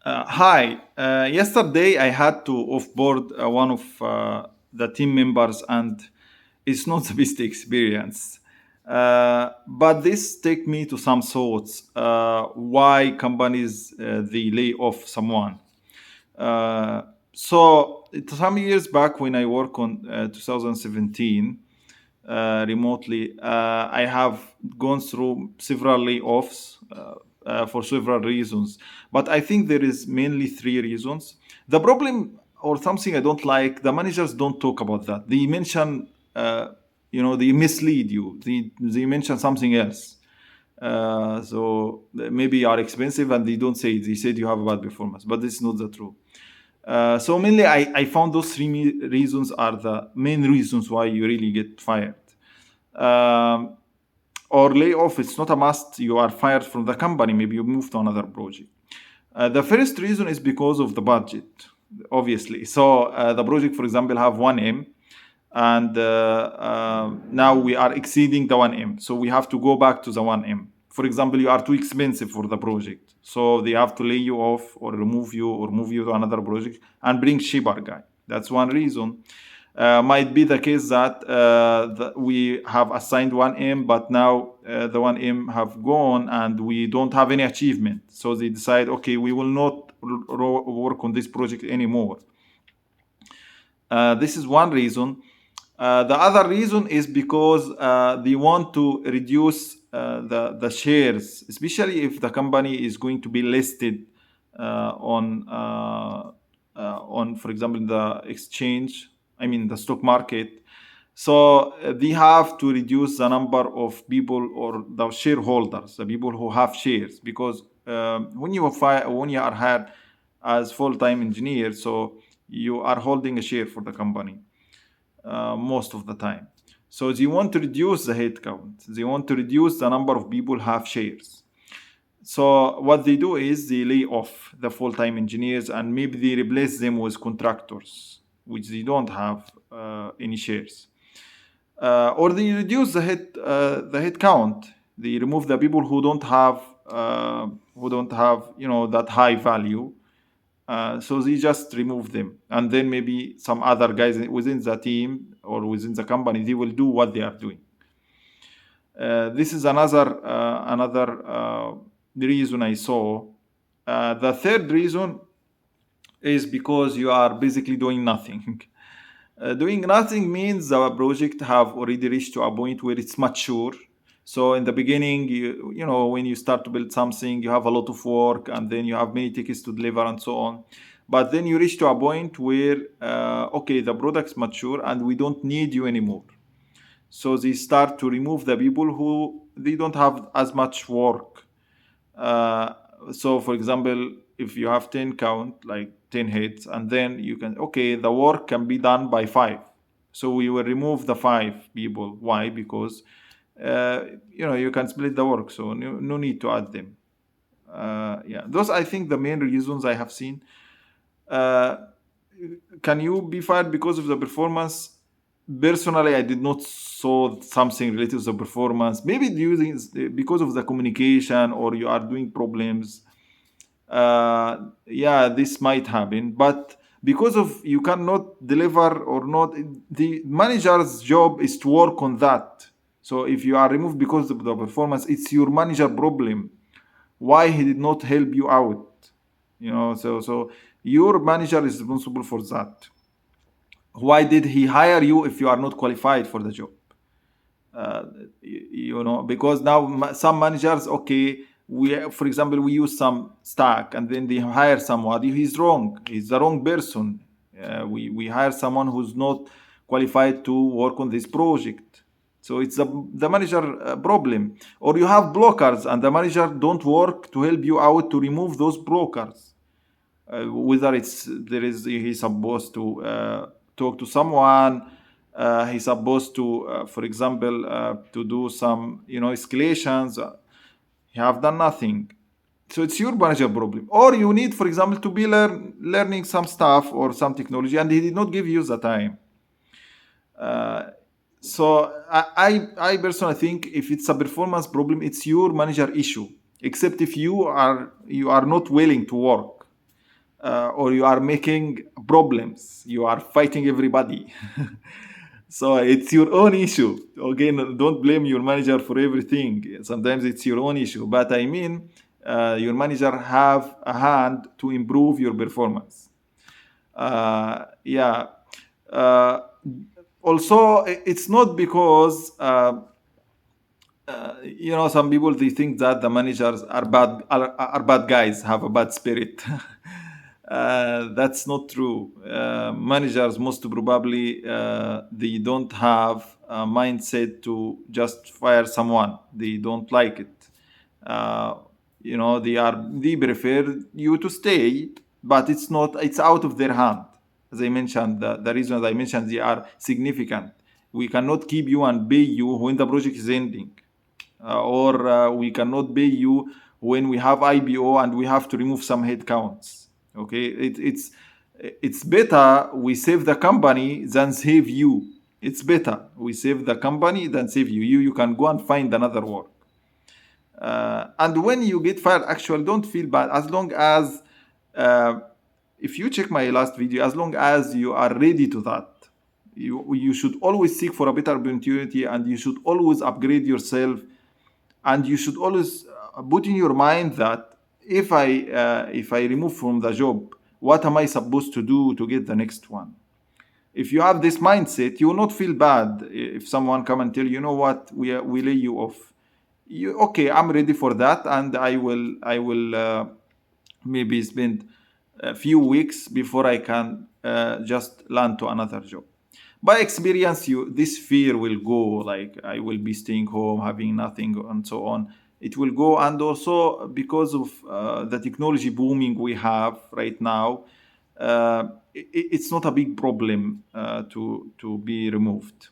Hi. Yesterday I had to offboard one of the team members, and it's not the best experience. But this take me to some thoughts. Why companies they lay off someone? Some years back when I work on 2017 remotely, I have gone through several layoffs for several reasons. But I think there is mainly three reasons. The problem, or something I don't like, the managers don't talk about that. They mention, they mislead you. They mention something else. Maybe you are expensive and they don't say it. They said you have a bad performance, but this is not the truth. So mainly, I found those three reasons are the main reasons why you really get fired. Um, or layoff, it's not a must. You are fired from the company. Maybe you move to another project. The first reason is because of the budget, obviously. The project, for example, have 1M, and now we are exceeding the 1M. So we have to go back to the 1M. For example, you are too expensive for the project. So they have to lay you off or remove you or move you to another project and bring cheaper guy. That's one reason. Might be the case that we have assigned 1M, but now the 1M have gone and we don't have any achievement. So they decide, okay, we will not work on this project anymore. This is one reason. The other reason is because they want to reduce the shares, especially if the company is going to be listed on, for example, the exchange. I mean, the stock market. So they have to reduce the number of people or the shareholders, the people who have shares, because when you are hired as full-time engineer, so you are holding a share for the company most of the time. So they want to reduce the headcount. They want to reduce the number of people who have shares. So what they do is they lay off the full-time engineers and maybe they replace them with contractors, which they don't have any shares. Or they reduce the head count. They remove the people who don't have that high value. So they just remove them, and then maybe some other guys within the team or within the company they will do what they are doing. This is another reason I saw. The third reason is because you are basically doing nothing. Doing nothing means the project have already reached to a point where it's mature. So in the beginning, when you start to build something, you have a lot of work, and then you have many tickets to deliver and so on. But then you reach to a point where, okay, the product's mature and we don't need you anymore. So they start to remove the people who they don't have as much work. So for example, if you have 10 count, like 10 hits, and then you can, okay, the work can be done by 5. So we will remove the 5 people. Why? Because you can split the work, so no need to add them. Yeah, those I think the main reasons I have seen. uh, can you be fired because of the performance? Personally, I did not saw something related to the performance. Maybe because of the communication, or you are doing problems. Yeah, this might happen, but because of you cannot deliver or not, the manager's job is to work on that. So if you are removed because of the performance, it's your manager problem. Why he did not help you out? So your manager is responsible for that. Why did he hire you if you are not qualified for the job? uh, because now some managers, okay, for example, we use some stack and then they hire someone. He's wrong, he's the wrong person. We hire someone who's not qualified to work on this project. So it's the manager problem. Or you have blockers and the manager don't work to help you out to remove those blockers. Whether he's supposed to talk to someone, he's supposed to, for example, to do some escalations. He have done nothing. So it's your manager problem. Or you need, for example, to be learning some stuff or some technology, and he did not give you the time. uh, so I personally think if it's a performance problem, it's your manager issue, except if you are not willing to work. or you are making problems. You are fighting everybody. So it's your own issue. Again, don't blame your manager for everything. Sometimes it's your own issue. But I mean, your manager have a hand to improve your performance. Yeah. Uh, Also, it's not because some people they think that the managers are bad guys, have a bad spirit. That's not true. Managers most probably they don't have a mindset to just fire someone. They don't like it. uh, they prefer you to stay, but it's out of their hand. As I mentioned, the reasons I mentioned, they are significant. We cannot keep you and pay you when the project is ending, or we cannot pay you when we have IBO and we have to remove some headcounts. Okay, it's better we save the company than save you. It's better we save the company than save you. You can go and find another work. And when you get fired, actually, don't feel bad, as long as uh, if you check my last video, as long as you are ready to that, you should always seek for a better opportunity, and you should always upgrade yourself, and you should always put in your mind that if I remove from the job, what am I supposed to do to get the next one? If you have this mindset, you will not feel bad if someone come and tell you, you know what, we lay you off. Okay, I'm ready for that, and I will maybe spend a few weeks before I can just land to another job. By experience, this fear will go, like I will be staying home having nothing and so on. It will go. And also because of the technology booming we have right now, it's not a big problem to be removed.